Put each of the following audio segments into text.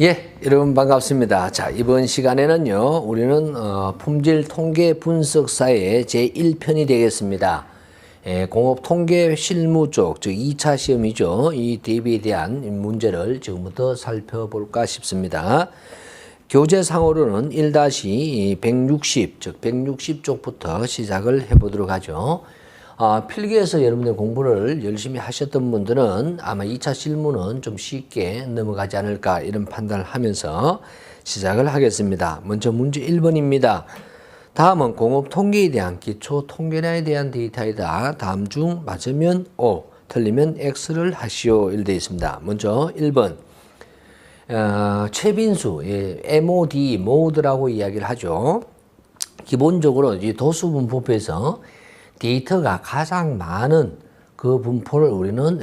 예, 여러분 반갑습니다. 자, 이번 시간에는요, 우리는 품질 통계 분석사의 제1편이 되겠습니다. 공업 통계 실무 쪽, 즉 2차 시험이죠. 이 대비에 대한 문제를 지금부터 살펴볼까 싶습니다. 교재상으로는 1-160, 즉 160쪽부터 시작을 해보도록 하죠. 필기에서 여러분들 공부를 열심히 하셨던 분들은 아마 2차 실무는 좀 쉽게 넘어가지 않을까 이런 판단을 하면서 시작을 하겠습니다. 먼저 문제 1번입니다. 다음은 공업 통계에 대한 기초 통계량에 대한 데이터이다. 다음 중 맞으면 O, 틀리면 X를 하시오. 이렇게 되어 있습니다. 먼저 1번. 최빈수, MOD, 모드라고 이야기를 하죠. 기본적으로 이 도수 분포에서 데이터가 가장 많은 그 분포를 우리는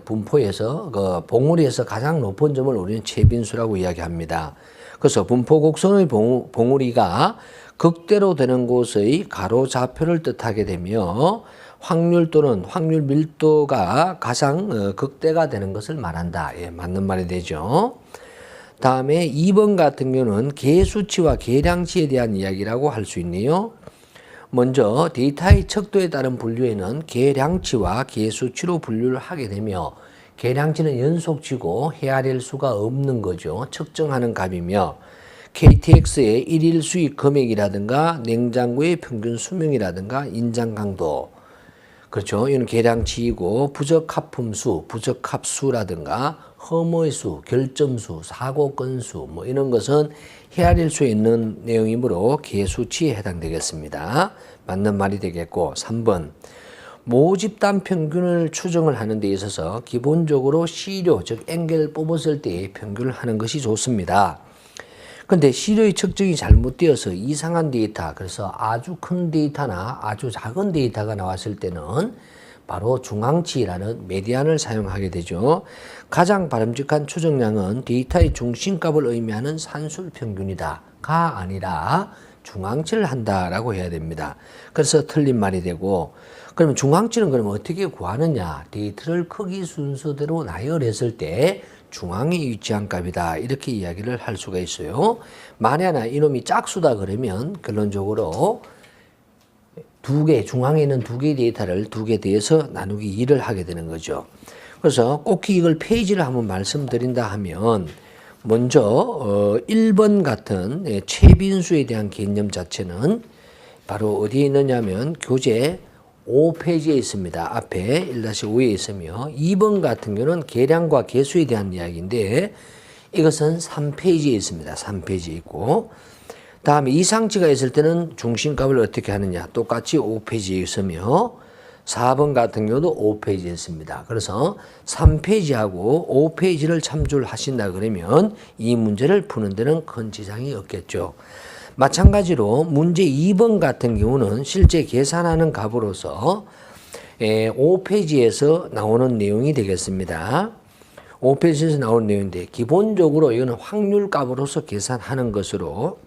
분포에서 그 봉우리에서 가장 높은 점을 우리는 최빈수라고 이야기합니다. 그래서 분포 곡선의 봉우리가 극대로 되는 곳의 가로좌표를 뜻하게 되며 확률 또는 확률 밀도가 가장 극대가 되는 것을 말한다. 맞는 말이 되죠. 다음에 2번 같은 경우는 계수치와 계량치에 대한 이야기라고 할 수 있네요. 먼저 데이터의 척도에 따른 분류에는 계량치와 계수치로 분류를 하게 되며 계량치는 연속치고 헤아릴 수가 없는 거죠. 측정하는 값이며 KTX의 일일 수익 금액이라든가 냉장고의 평균 수명이라든가 인장 강도, 그렇죠. 이건 계량치이고 부적합품수, 부적합수라든가 허무의 수, 결점수, 사고 건수 뭐 이런 것은 헤아릴 수 있는 내용이므로 계수치에 해당되겠습니다. 맞는 말이 되겠고 3번. 모집단 평균을 추정을 하는 데 있어서 기본적으로 시료, 즉 앵겔을 뽑았을 때 평균을 하는 것이 좋습니다. 근데 시료의 측정이 잘못되어서 이상한 데이터, 그래서 아주 큰 데이터나 아주 작은 데이터가 나왔을 때는 바로 중앙치라는 메디안을 사용하게 되죠. 가장 바람직한 추정량은 데이터의 중심값을 의미하는 산술평균이다. 가 아니라 중앙치를 한다라고 해야 됩니다. 그래서 틀린 말이 되고, 그러면 중앙치는 그러면 어떻게 구하느냐? 데이터를 크기 순서대로 나열했을 때 중앙에 위치한 값이다. 이렇게 이야기를 할 수가 있어요. 만에 하나 이놈이 짝수다 그러면 결론적으로 중앙에 있는 두 개의 데이터를 두 개 대해서 나누기 2를 하게 되는 거죠. 그래서 꼭 이걸 페이지를 한번 말씀드린다 하면 먼저 1번 같은 최빈수에 대한 개념 자체는 바로 어디에 있느냐면 교재 5페이지에 있습니다. 앞에 1-5에 있으며 2번 같은 경우는 계량과 계수에 대한 이야기인데 이것은 3페이지에 있습니다. 3페이지에 있고 다음에 이상치가 있을 때는 중심값을 어떻게 하느냐 똑같이 5페이지에 있으며 4번 같은 경우도 5페이지에 있습니다. 그래서 3페이지하고 5페이지를 참조를 하신다 그러면 이 문제를 푸는 데는 큰 지장이 없겠죠. 마찬가지로 문제 2번 같은 경우는 실제 계산하는 값으로서 5페이지에서 나오는 내용이 되겠습니다. 5페이지에서 나오는 내용인데 기본적으로 이거는 확률 값으로서 계산하는 것으로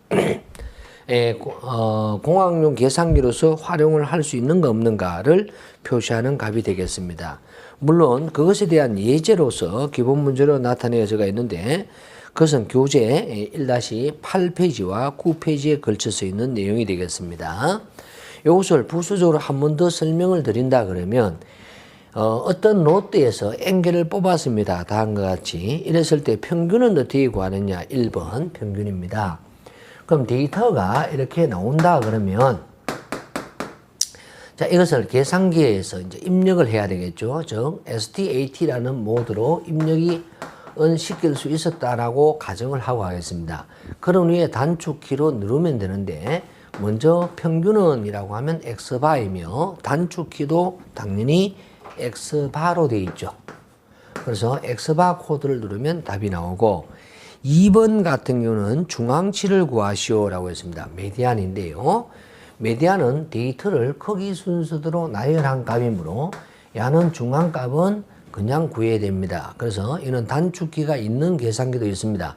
공학용 계산기로서 활용을 할 수 있는가 없는가를 표시하는 값이 되겠습니다. 물론 그것에 대한 예제로서 기본 문제로 나타내어져 있는데 그것은 교재 1-8페이지와 9페이지에 걸쳐서 있는 내용이 되겠습니다. 이것을 부수적으로 한 번 더 설명을 드린다 그러면 어떤 롯데에서 앵겔을 뽑았습니다. 다음과 같이 이랬을 때 평균은 어떻게 구하느냐 1번 평균입니다. 그럼 데이터가 이렇게 나온다 그러면 자 이것을 계산기에서 이제 입력을 해야 되겠죠. 즉 STAT라는 모드로 입력이 시킬 수 있었다라고 가정을 하고 하겠습니다. 그런 후에 단축키로 누르면 되는데 먼저 평균은 이라고 하면 X바이며 단축키도 당연히 X바로 되어 있죠. 그래서 X바 코드를 누르면 답이 나오고 2번 같은 경우는 중앙치를 구하시오라고 했습니다. 메디안인데요. 메디안은 데이터를 크기 순서대로 나열한 값이므로 야는 중앙값은 그냥 구해야 됩니다. 그래서 이는 단축키가 있는 계산기도 있습니다.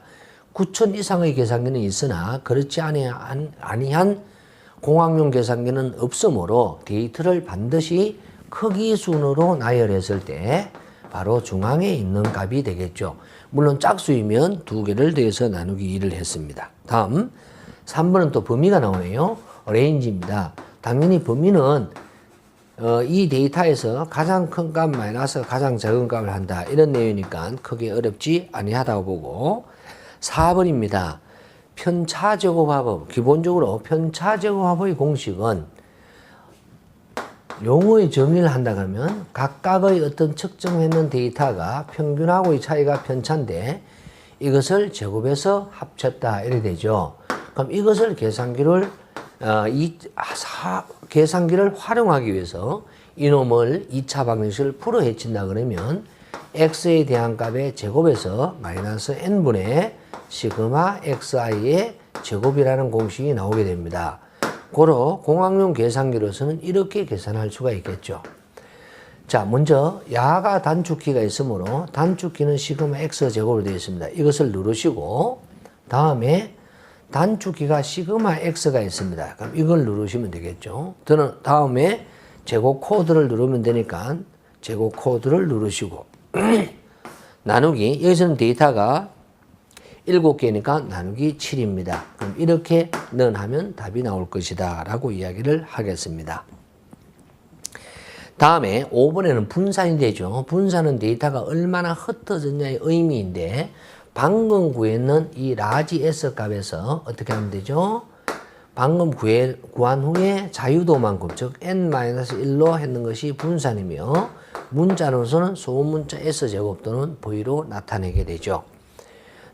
9천 이상의 계산기는 있으나 그렇지 아니한 공학용 계산기는 없으므로 데이터를 반드시 크기 순으로 나열했을 때 바로 중앙에 있는 값이 되겠죠. 물론 짝수이면 두 개를 더해서 나누기 2를 했습니다. 다음 3번은 또 범위가 나오네요. 레인지입니다. 당연히 범위는 이 데이터에서 가장 큰 값 마이너스 가장 작은 값을 한다. 이런 내용이니까 크게 어렵지 아니하다고 보고 4번입니다. 편차제곱화법. 기본적으로 편차제곱화법의 공식은 용어의 정의를 한다 그러면 각각의 어떤 측정했는 데이터가 평균하고의 차이가 편차인데 이것을 제곱해서 합쳤다 이래 되죠. 그럼 이것을 계산기를 활용하기 위해서 이놈을 2차 방정식을 풀어 헤친다 그러면 x에 대한 값의 제곱에서 마이너스 n분의 시그마 xi의 제곱이라는 공식이 나오게 됩니다. 고로 공학용 계산기로서는 이렇게 계산할 수가 있겠죠. 자, 먼저 야가 단축키가 있으므로 단축키는 시그마 x 제곱으로 되어 있습니다. 이것을 누르시고 다음에 단축키가 시그마 x가 있습니다. 그럼 이걸 누르시면 되겠죠. 다음에 제곱 코드를 누르면 되니까 제곱 코드를 누르시고 나누기, 여기서는 데이터가 7개니까 나누기 7입니다. 그럼 이렇게 넣으면 답이 나올 것이다 라고 이야기를 하겠습니다. 다음에 5번에는 분산이 되죠. 분산은 데이터가 얼마나 흩어졌냐의 의미인데 방금 구했는 이 라지 S 값에서 어떻게 하면 되죠? 방금 구한 후에 자유도만큼 즉 n-1로 했는 것이 분산이며 문자로서는 소문자 S제곱 또는 V로 나타내게 되죠.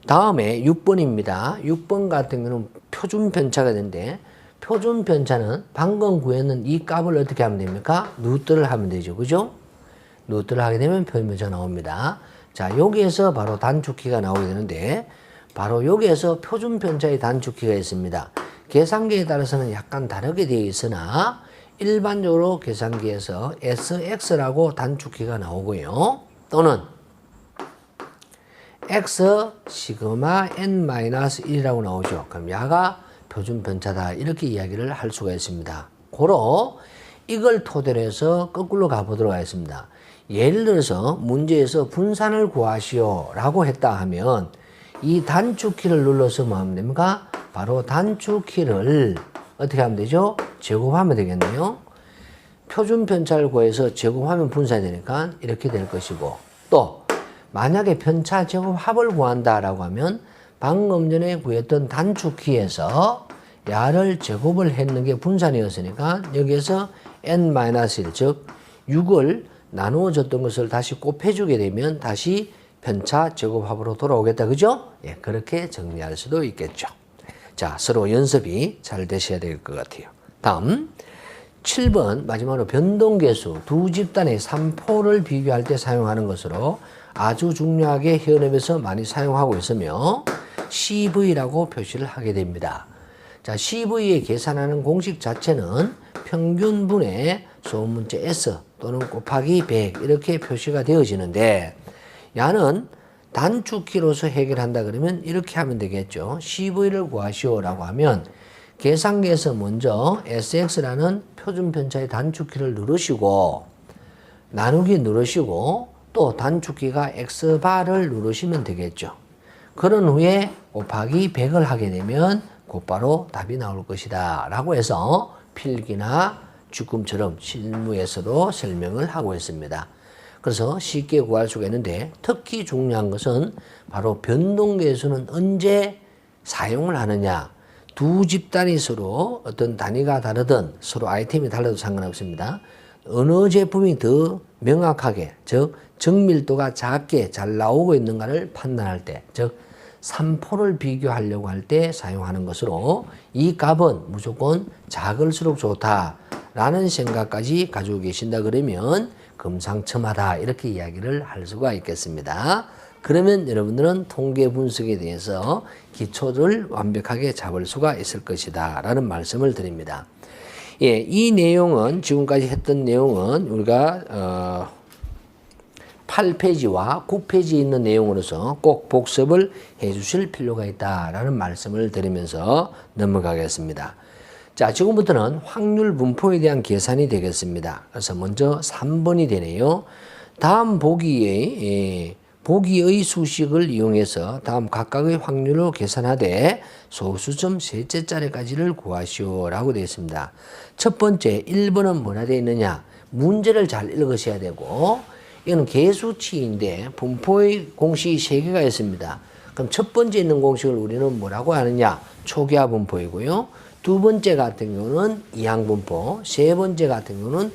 다음에 6번입니다. 6번 같은 경우는 표준 편차가 되는데 표준 편차는 방금 구했는 이 값을 어떻게 하면 됩니까? 루트를 하면 되죠. 그죠? 루트를 하게 되면 표준 편차가 나옵니다. 자, 여기에서 바로 단축키가 나오게 되는데 바로 여기에서 표준 편차의 단축키가 있습니다. 계산기에 따라서는 약간 다르게 되어 있으나 일반적으로 계산기에서 SX라고 단축키가 나오고요. 또는 X 시그마 n-1이라고 나오죠. 그럼 야가 표준 편차다 이렇게 이야기를 할 수가 있습니다. 고로 이걸 토대로 해서 거꾸로 가보도록 하겠습니다. 예를 들어서 문제에서 분산을 구하시오 라고 했다 하면 이 단축키를 눌러서 뭐 하면 됩니까? 바로 단축키를 어떻게 하면 되죠? 제곱하면 되겠네요. 표준 편차를 구해서 제곱하면 분산이 되니까 이렇게 될 것이고 또 만약에 편차 제곱 합을 구한다라고 하면 방금 전에 구했던 단축키에서 야를 제곱을 했는 게 분산이었으니까 여기에서 n-1 즉 6을 나누어 줬던 것을 다시 곱해주게 되면 다시 편차 제곱합으로 돌아오겠다. 그죠? 예, 그렇게 정리할 수도 있겠죠. 자, 서로 연습이 잘 되셔야 될 것 같아요. 다음 7번 마지막으로 변동계수 두 집단의 3포를 비교할 때 사용하는 것으로 아주 중요하게 현업에서 많이 사용하고 있으며 CV라고 표시를 하게 됩니다. 자, CV에 계산하는 공식 자체는 평균분의 소문자 S 또는 곱하기 100 이렇게 표시가 되어지는데 야는 단축키로서 해결한다 그러면 이렇게 하면 되겠죠. CV를 구하시오라고 하면 계산기에서 먼저 SX라는 표준편차의 단축키를 누르시고 나누기 누르시고 또 단축키가 X바를 누르시면 되겠죠. 그런 후에 곱하기 100을 하게 되면 곧바로 답이 나올 것이다 라고 해서 필기나 주금처럼 실무에서도 설명을 하고 있습니다. 그래서 쉽게 구할 수가 있는데 특히 중요한 것은 바로 변동계수는 언제 사용을 하느냐. 두 집단이 서로 어떤 단위가 다르든 서로 아이템이 달라도 상관없습니다. 어느 제품이 더 명확하게 즉 정밀도가 작게 잘 나오고 있는가를 판단할 때 즉 3포를 비교하려고 할 때 사용하는 것으로 이 값은 무조건 작을수록 좋다라는 생각까지 가지고 계신다 그러면 금상첨화다 이렇게 이야기를 할 수가 있겠습니다. 그러면 여러분들은 통계 분석에 대해서 기초를 완벽하게 잡을 수가 있을 것이다 라는 말씀을 드립니다. 예, 이 내용은 지금까지 했던 내용은 우리가 8페이지와 9페이지에 있는 내용으로서 꼭 복습을 해 주실 필요가 있다라는 말씀을 드리면서 넘어가겠습니다. 자, 지금부터는 확률 분포에 대한 계산이 되겠습니다. 그래서 먼저 3번이 되네요. 다음 보기의 수식을 이용해서 다음 각각의 확률을 계산하되 소수점 셋째 자리까지를 구하시오라고 되어 있습니다. 첫 번째 1번은 뭐라 되어 있느냐? 문제를 잘 읽으셔야 되고, 이거는 계수치인데 분포의 공식이 3개가 있습니다. 그럼 첫 번째 있는 공식을 우리는 뭐라고 하느냐? 초기화 분포이고요. 두 번째 같은 경우는 이항 분포, 세 번째 같은 경우는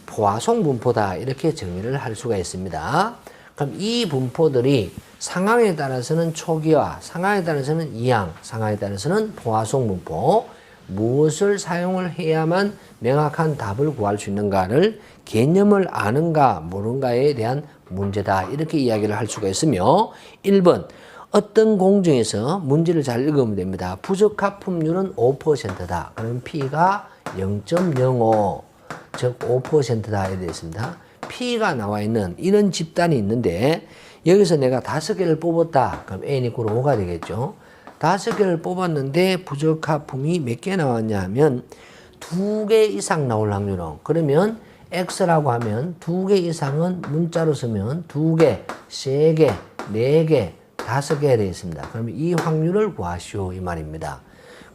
포화송 분포다, 이렇게 정의를 할 수가 있습니다. 그럼 이 분포들이 상황에 따라서는 초기화, 상황에 따라서는 이항, 상황에 따라서는 포화송 분포, 무엇을 사용을 해야만 명확한 답을 구할 수 있는가를 개념을 아는가 모르는가에 대한 문제다, 이렇게 이야기를 할 수가 있으며, 1번 어떤 공정에서 문제를 잘 읽으면 됩니다. 부적합품률은 5%다. 그러면 P가 0.05, 즉 5%다 이렇게 되어 있습니다. P가 나와 있는 이런 집단이 있는데, 여기서 내가 5개를 뽑았다. 그럼 N 이퀄 5가 되겠죠. 5개를 뽑았는데 부적합품이 몇 개 나왔냐 하면 2개 이상 나올 확률은, 그러면 X라고 하면 2개 이상은 문자로 쓰면 2개, 3개, 4개, 5개 되어 있습니다. 그러면 이 확률을 구하시오, 이 말입니다.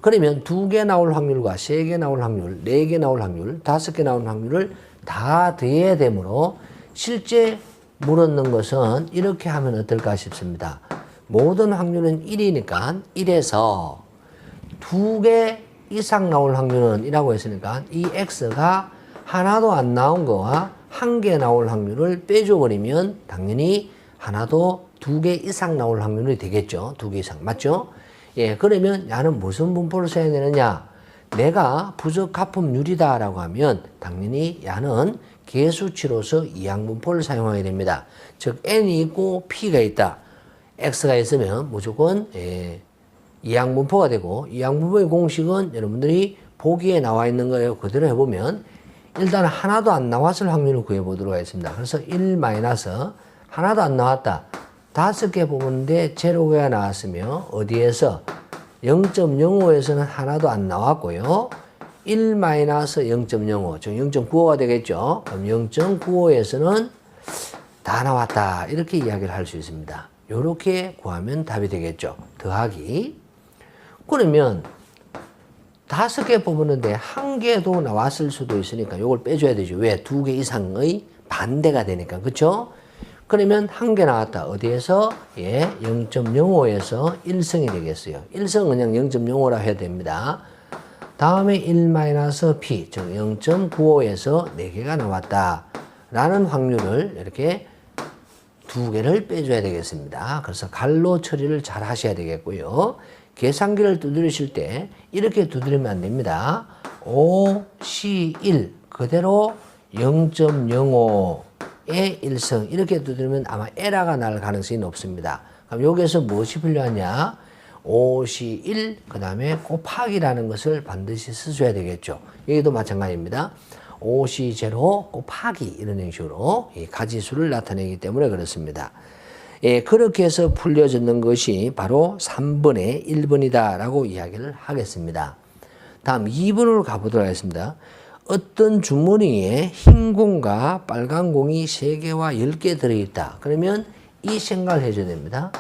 그러면 2개 나올 확률과 3개 나올 확률, 4개 나올 확률, 5개 나올 확률을 다 더해야 되므로 실제 물었는 것은 이렇게 하면 어떨까 싶습니다. 모든 확률은 1이니까 1에서 2개 이상 나올 확률은 이라고 했으니까 이 X가 하나도 안 나온 거와 1개 나올 확률을 빼줘버리면 당연히 하나도 2개 이상 나올 확률이 되겠죠. 2개 이상. 맞죠? 예, 그러면 야는 무슨 분포를 써야 되느냐? 내가 부적합품률이다 라고 하면 당연히 야는 계수치로서 이항분포를 사용하게 됩니다. 즉 N이 있고 P가 있다. X가 있으면 무조건 이항분포가 되고, 이항분포의 공식은 여러분들이 보기에 나와 있는 거예요. 그대로 해보면 일단 하나도 안 나왔을 확률을 구해보도록 하겠습니다. 그래서 1 하나도 안 나왔다. 5개 뽑았는데 제로가 나왔으며 어디에서 0.05에서는 하나도 안 나왔고요. 1 0.05, 즉 0.95가 되겠죠. 그럼 0.95에서는 다 나왔다, 이렇게 이야기를 할 수 있습니다. 이렇게 구하면 답이 되겠죠. 더하기. 그러면 5개 뽑았는데 1개도 나왔을 수도 있으니까 이걸 빼줘야 되죠. 왜? 2개 이상의 반대가 되니까. 그렇죠? 그러면 1개 나왔다. 어디에서? 예, 0.05에서 1승이 되겠어요. 1승은 그냥 0.05라고 해야 됩니다. 다음에 1-P, 즉 0.95에서 4개가 나왔다 라는 확률을 이렇게 2개를 빼줘야 되겠습니다. 그래서 갈로 처리를 잘 하셔야 되겠고요. 계산기를 두드리실 때 이렇게 두드리면 안 됩니다. 5C1 그대로 0.05의 1승 이렇게 두드리면 아마 에러가 날 가능성이 높습니다. 그럼 여기에서 무엇이 필요하냐? 5C1 그 다음에 곱하기라는 것을 반드시 쓰셔야 되겠죠. 여기도 마찬가지입니다. 5C0 곱하기 이런 형식으로 가지수를 나타내기 때문에 그렇습니다. 예, 그렇게 해서 풀려졌는 것이 바로 3번의 1번이다 라고 이야기를 하겠습니다. 다음 2번으로 가보도록 하겠습니다. 어떤 주머니에 흰 공과 빨간 공이 3개와 10개 들어있다. 그러면 이 생각을 해줘야 됩니다.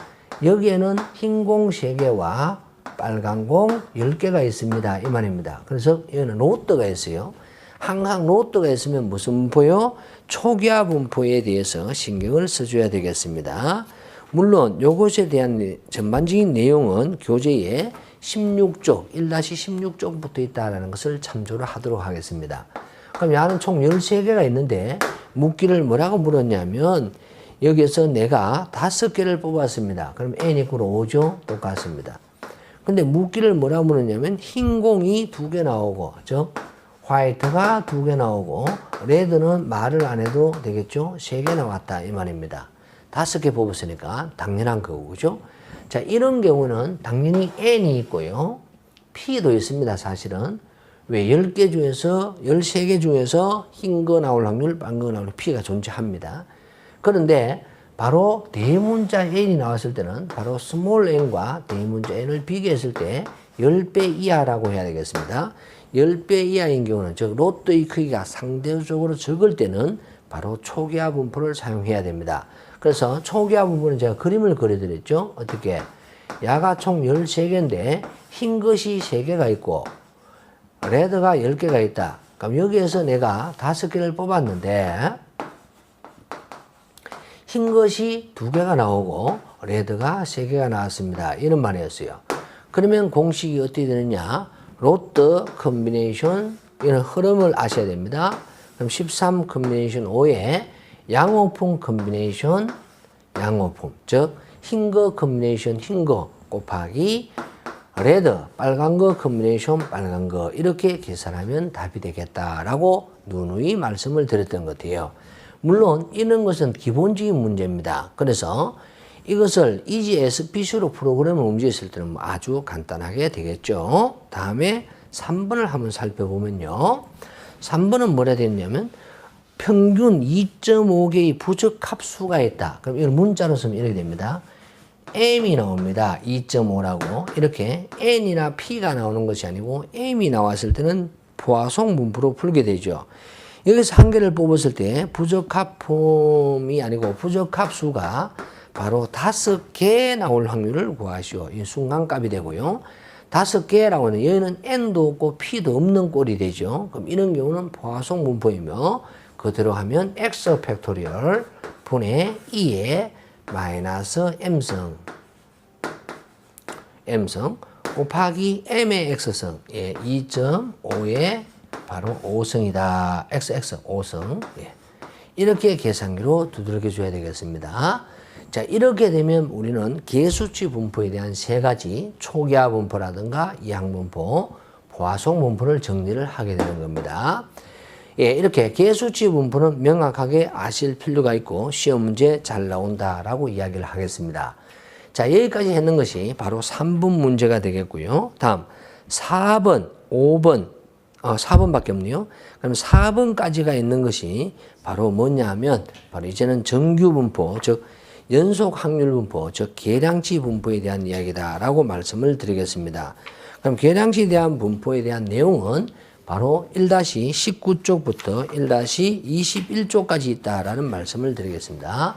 여기에는 흰 공 3개와 빨간 공 10개가 있습니다, 이 말입니다. 그래서 여기는 로또가 있어요. 항상 로또가 있으면 무슨 분포요? 초기화 분포에 대해서 신경을 써줘야 되겠습니다. 물론 이것에 대한 전반적인 내용은 교재에 16쪽, 1-16쪽 붙어 있다는 것을 참조를 하도록 하겠습니다. 그럼 야는 총 13개가 있는데 묻기를 뭐라고 물었냐면 여기에서 내가 5개를 뽑았습니다. 그럼 N 이퀄 5죠? 똑같습니다. 근데 묻기를 뭐라고 물었냐면 흰 공이 2개 나오고, 즉 화이트가 2개 나오고 레드는 말을 안 해도 되겠죠? 3개 나왔다 이 말입니다. 5개 뽑았으니까 당연한 거고, 그죠? 자, 이런 경우는 당연히 N이 있고요. P도 있습니다, 사실은. 왜? 10개 중에서, 13개 중에서 흰 거 나올 확률, 빨간 거 나올 확률, P가 존재합니다. 그런데 바로 대문자 N이 나왔을 때는 바로 스몰 n과 대문자 N을 비교했을 때 10배 이하라고 해야 되겠습니다. 10배 이하인 경우는, 즉 로또의 크기가 상대적으로 적을 때는 바로 초기화 분포를 사용해야 됩니다. 그래서 초기화 분포는 제가 그림을 그려드렸죠. 어떻게? 야가 총 13개인데 흰 것이 3개가 있고 레드가 10개가 있다. 그럼 여기에서 내가 5개를 뽑았는데 흰 것이 2개가 나오고 레드가 3개가 나왔습니다. 이런 말이었어요. 그러면 공식이 어떻게 되느냐? 로트 컨비네이션 이런 흐름을 아셔야 됩니다. 그럼 13 컨비네이션 5에 양호품 컨비네이션 양호품 즉 흰 거 컨비네이션 흰 거 곱하기 레드 빨간 거 컨비네이션 빨간 거 이렇게 계산하면 답이 되겠다라고 누누이 말씀을 드렸던 것 같아요. 물론 이런 것은 기본적인 문제입니다. 그래서 이것을 이지 SPC로 프로그램을 움직였을 때는 아주 간단하게 되겠죠. 다음에 3번을 한번 살펴보면요. 3번은 뭐라 되었냐면 평균 2.5개의 부적합수가 있다. 그럼 이걸 문자로 쓰면 이렇게 됩니다. M이 나옵니다. 2.5라고. 이렇게 N이나 P가 나오는 것이 아니고 M이 나왔을 때는 포화송 분포로 풀게 되죠. 여기서 한 개를 뽑았을 때 부적합품이 아니고 부적합수가 바로 5개 나올 확률을 구하시오. 이 순간값이 되고요. 5개라고 하는 여기는 N도 없고 P도 없는 꼴이 되죠. 그럼 이런 경우는 포화송 분포이며 그대로 하면 X 팩토리얼 분의 2의 마이너스 M승 곱하기 M의 X승 2.5의 바로 5승이다. XX 5승. 이렇게 계산기로 두드려 줘야 되겠습니다. 자, 이렇게 되면 우리는 계수치 분포에 대한 3가지 초기화 분포라든가 이항 분포, 포화송 분포를 정리를 하게 되는 겁니다. 이렇게 계수치 분포는 명확하게 아실 필요가 있고 시험 문제 잘 나온다라고 이야기를 하겠습니다. 자, 여기까지 했는 것이 바로 3번 문제가 되겠고요. 다음 4번, 5번, 4번밖에 없네요. 그럼 4번까지가 있는 것이 바로 뭐냐 하면 바로 이제는 정규 분포, 즉 연속 확률 분포, 즉 계량치 분포에 대한 이야기다라고 말씀을 드리겠습니다. 그럼 계량치에 대한 분포에 대한 내용은 바로 1-19쪽부터 1-21쪽까지 있다라는 말씀을 드리겠습니다.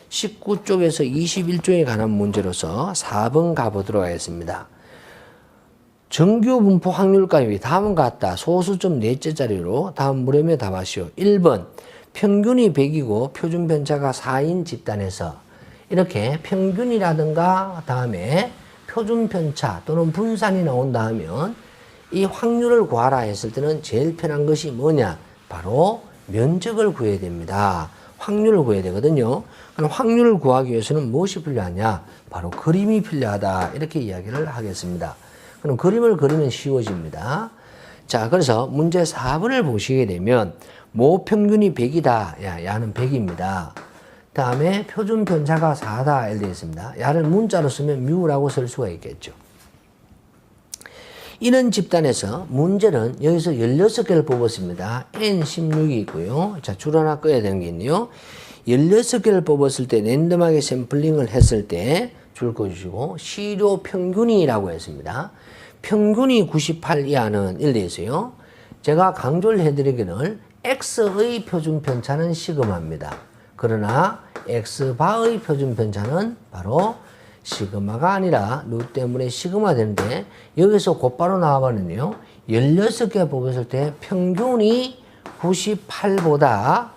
19쪽에서 21쪽에 관한 문제로서 4번 가보도록 하겠습니다. 정규 분포 확률값이 다음과 같다. 소수점 넷째 자리로 다음 물음에 답하시오. 1번 평균이 100이고 표준 편차가 4인 집단에서 이렇게 평균이라든가 다음에 표준 편차 또는 분산이 나온다 하면 이 확률을 구하라 했을 때는 제일 편한 것이 뭐냐? 바로 면적을 구해야 됩니다. 확률을 구해야 되거든요. 그럼 확률을 구하기 위해서는 무엇이 필요하냐? 바로 그림이 필요하다. 이렇게 이야기를 하겠습니다. 그럼 그림을 그리면 쉬워집니다. 자, 그래서 문제 4번을 보시게 되면 모 평균이 100이다. 야는 100입니다. 다음에 표준 편차가 4다. 이렇게 되어 있습니다. 야를 문자로 쓰면 뮤라고 쓸 수가 있겠죠. 이런 집단에서 문제는 여기서 16개를 뽑았습니다. N16이 있고요. 자, 줄 하나 꺼야 되는 게 있네요. 16개를 뽑았을 때 랜덤하게 샘플링을 했을 때 줄 꺼주시고 시료 평균이라고 했습니다. 평균이 98 이하는 이렇게 되어 있어요. 제가 강조를 해드리기를 X의 표준 편차는 시그마입니다. 그러나 X바의 표준 편차는 바로 시그마가 아니라 루 때문에 시그마 되는데 여기서 곧바로 나와버리네요. 16개 뽑았을 때 평균이 98보다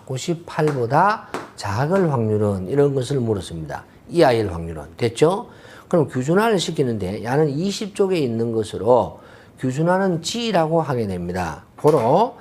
작을 확률은 이런 것을 물었습니다. 이하일 확률은 됐죠? 그럼 규준화를 시키는데 야는 20쪽에 있는 것으로 규준화는 G라고 하게 됩니다. 고로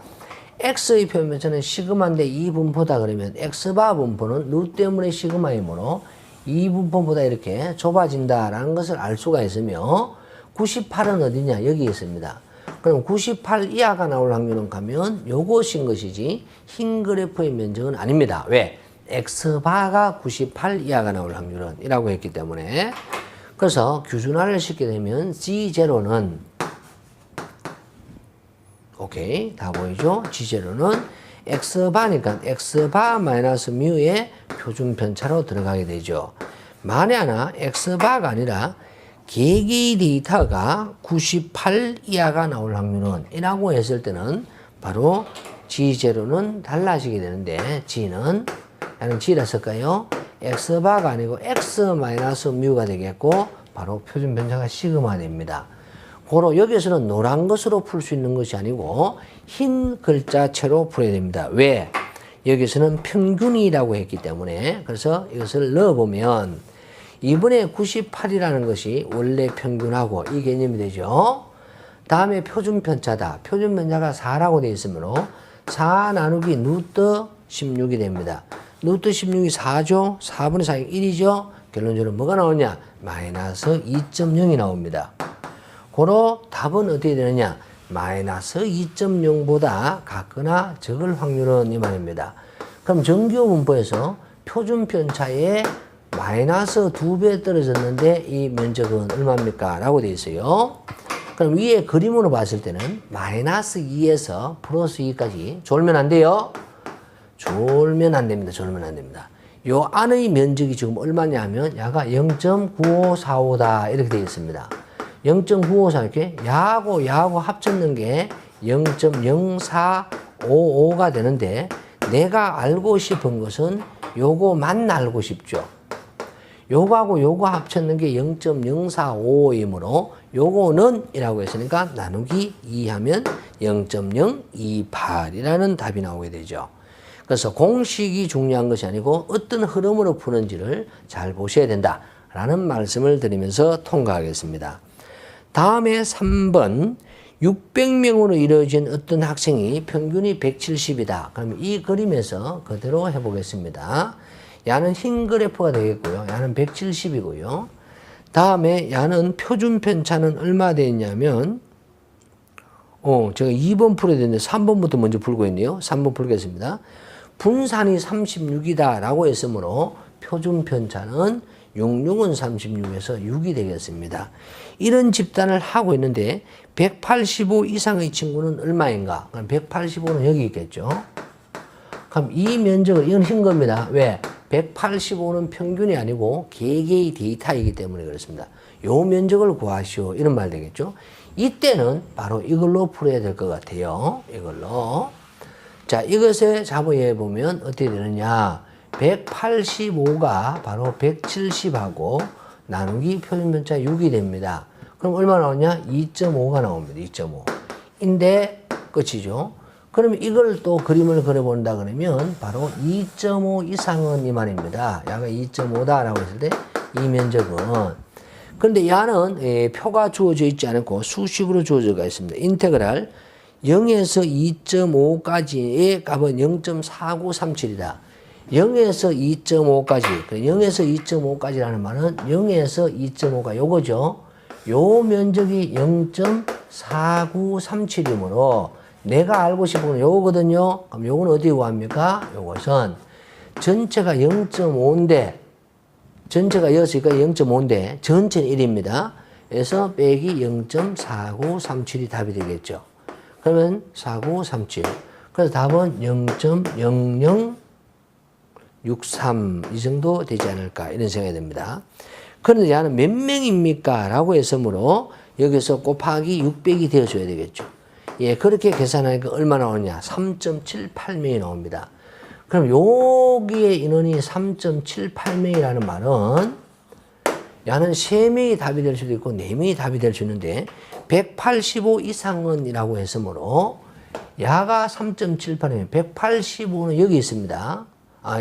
X의 표면차는 시그마인데 이 분포다 그러면 X바 분포는 루 때문에 시그마이므로 이 분포보다 이렇게 좁아진다라는 것을 알 수가 있으며 98은 어디냐? 여기 있습니다. 그럼 98 이하가 나올 확률은 가면 요것인 것이지 흰 그래프의 면적은 아닙니다. 왜? X바가 98 이하가 나올 확률은 이라고 했기 때문에 그래서 규준화를 시키게 되면 G0는 오케이 다 보이죠? G0는 X바니까 X바 마이너스 뮤의 표준 편차로 들어가게 되죠. 만에 하나 X바가 아니라 개개의 데이터가 98 이하가 나올 확률은 이라고 했을 때는 바로 G0는 달라지게 되는데 G는 나는 G라 쓸까요? X바가 아니고 X-뮤가 되겠고 바로 표준 편차가 시그마 됩니다. 고로 여기서는 노란 것으로 풀 수 있는 것이 아니고 흰 글자체로 풀어야 됩니다. 왜? 여기서는 평균이라고 했기 때문에. 그래서 이것을 넣어보면 2분의 98이라는 것이 원래 평균하고 이 개념이 되죠. 다음에 표준편차다. 표준편차가 4라고 되어 있으므로 4 나누기 루트 16이 됩니다. 루트 16이 4죠. 4분의 4가 1이죠. 결론적으로 뭐가 나오냐? 마이너스 2.0이 나옵니다. 고로 답은 어떻게 되느냐? 마이너스 2.0보다 같거나 적을 확률은 이 말입니다. 그럼 정규 분포에서 표준편차에 마이너스 2배 떨어졌는데 이 면적은 얼마입니까? 라고 되어 있어요. 그럼 위에 그림으로 봤을 때는 마이너스 2에서 플러스 2까지 졸면 안 돼요? 졸면 안 됩니다. 졸면 안 됩니다. 요 안의 면적이 지금 얼마냐 하면 야가 0.9545다 이렇게 되어 있습니다. 0.954 이렇게 야하고 합쳤는 게 0.0455가 되는데 내가 알고 싶은 것은 요거만 알고 싶죠. 요거하고 요거 합쳤는 게 0.0455이므로 요거는 이라고 했으니까 나누기 2 하면 0.028이라는 답이 나오게 되죠. 그래서 공식이 중요한 것이 아니고 어떤 흐름으로 푸는지를 잘 보셔야 된다라는 말씀을 드리면서 통과하겠습니다. 다음에 3번 600명으로 이루어진 어떤 학생이 평균이 170이다. 그럼 이 그림에서 그대로 해보겠습니다. 야는 흰 그래프가 되겠고요. 야는 170이고요. 다음에 야는 표준 편차는 얼마 되었냐면 제가 2번 풀어야 되는데 3번부터 먼저 풀고 있네요. 3번 풀겠습니다. 분산이 36이다 라고 했으므로 표준 편차는 66은 36에서 6이 되겠습니다. 이런 집단을 하고 있는데 185 이상의 친구는 얼마인가? 그럼 185는 여기 있겠죠. 그럼 이 면적을 이건 흰 겁니다. 왜? 185는 평균이 아니고 개개의 데이터이기 때문에 그렇습니다. 요 면적을 구하시오. 이런 말 되겠죠. 이때는 바로 이걸로 풀어야 될 것 같아요. 이걸로. 자, 이것에 잡아해 보면 어떻게 되느냐. 185가 바로 170하고 나누기 표준편차 6이 됩니다. 그럼 얼마 나오냐? 2.5가 나옵니다. 2.5. 인데 끝이죠. 그러면 이걸 또 그림을 그려본다 그러면 바로 2.5 이상은 이 말입니다. 야가 2.5다라고 했을 때 이 면적은. 그런데 야는 표가 주어져 있지 않고 수식으로 주어져 있습니다. 인테그랄 0에서 2.5까지의 값은 0.4937이다. 0에서 2.5까지, 0에서 2.5까지라는 말은 0에서 2.5가 요거죠. 요 면적이 0.4937이므로 내가 알고 싶은 건 요거거든요. 그럼 요건 어디에 구합니까? 요것은 전체가 0.5인데, 전체가 6이니까 0.5인데, 전체는 1입니다. 그래서 빼기 0.4937이 답이 되겠죠. 그러면 4937. 그래서 답은 0.0063 이 정도 되지 않을까 이런 생각이 듭니다. 그런데 얘는 몇 명입니까? 라고 했으므로 여기서 곱하기 600이 되어줘야 되겠죠. 예, 그렇게 계산하니까 얼마 나오냐? 3.78명이 나옵니다. 그럼 여기에 인원이 3.78명이라는 말은 야는 3명이 답이 될 수도 있고 4명이 답이 될 수 있는데 185 이상은 이라고 했으므로 야가 3.78이면 185는 여기 있습니다.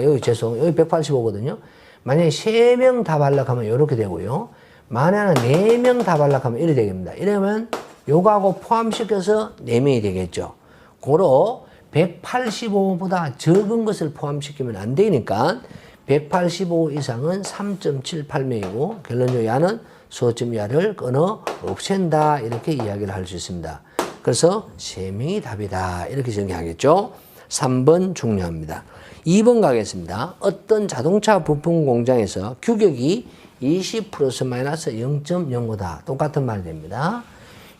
여기 185거든요. 만약에 3명 답하려고 하면 이렇게 되고요. 만약에 4명 답하려고 하면 이렇게 되겠습니다. 이러면 요거하고 포함시켜서 4명이 되겠죠. 고로 185보다 적은 것을 포함시키면 안 되니까 185 이상은 3.78명이고 결론적으로 야는 소점 야를 끊어 없앤다 이렇게 이야기를 할 수 있습니다. 그래서 3명이 답이다 이렇게 정리하겠죠. 3번 중요합니다. 2번 가겠습니다. 어떤 자동차 부품 공장에서 규격이 20 플러스 마이너스 0.05다. 똑같은 말이 됩니다.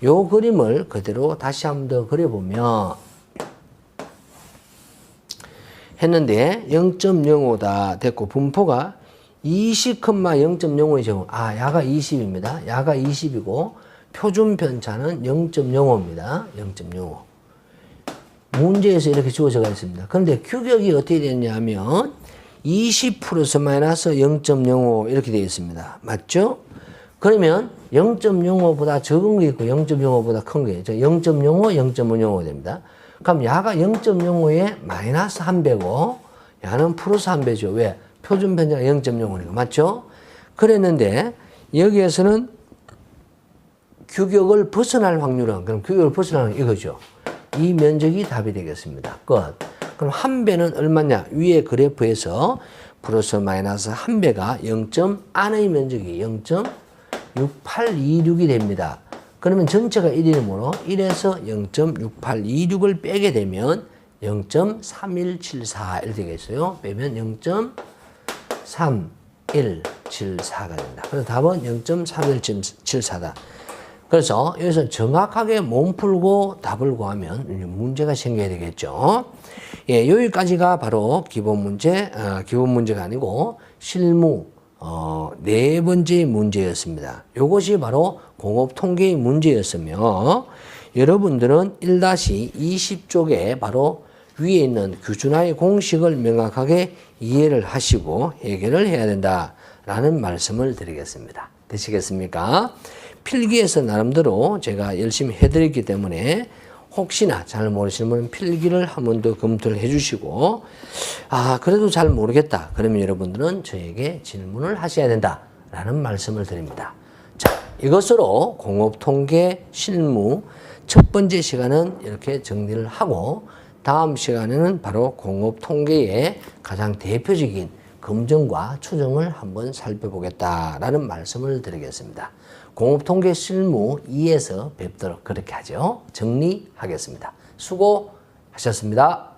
요 그림을 그대로 다시 한번 더 그려보면 했는데 0.05다 됐고 분포가 20,0.05의 경우 야가 20입니다. 야가 20이고 표준 편차는 0.05입니다. 0.05. 문제에서 이렇게 주어져가 있습니다. 그런데 규격이 어떻게 되냐면 20 플러스 마이너스 0.05 이렇게 되어 있습니다. 맞죠? 그러면 0.05보다 적은 게 있고 0.05보다 큰 게 있죠. 0.05, 0.505 됩니다. 그럼 야가 0.05에 마이너스 1배고 야는 플러스 1배죠. 왜? 표준 편차가 0.05니까. 맞죠? 그랬는데 여기에서는 규격을 벗어날 확률은, 그럼 규격을 벗어나는 이거죠. 이 면적이 답이 되겠습니다. 끝. 그럼 1배는 얼마냐? 위에 그래프에서 플러스 마이너스 1배가 0. 안의 면적이 0.6826이 됩니다. 그러면 전체가 1이므로 1에서 0.6826을 빼게 되면 0.3174 이렇게 되겠어요. 빼면 0.3174가 됩니다. 그래서 답은 0.3174다. 그래서 여기서 정확하게 몸 풀고 답을 구하면 문제가 생겨야 되겠죠. 예, 여기까지가 바로 기본 문제가 아니고 실무 네 번째 문제였습니다. 이것이 바로 공업 통계의 문제였으며 여러분들은 1-20쪽에 바로 위에 있는 규준화의 공식을 명확하게 이해를 하시고 해결을 해야 된다라는 말씀을 드리겠습니다. 되시겠습니까? 필기에서 나름대로 제가 열심히 해드렸기 때문에 혹시나 잘 모르시는 분은 필기를 한 번 더 검토를 해주시고 그래도 잘 모르겠다. 그러면 여러분들은 저에게 질문을 하셔야 된다라는 말씀을 드립니다. 자, 이것으로 공업통계 실무 첫 번째 시간은 이렇게 정리를 하고 다음 시간에는 바로 공업통계의 가장 대표적인 검증과 추정을 한번 살펴보겠다라는 말씀을 드리겠습니다. 공업통계 실무 2에서 뵙도록 그렇게 하죠. 정리하겠습니다. 수고하셨습니다.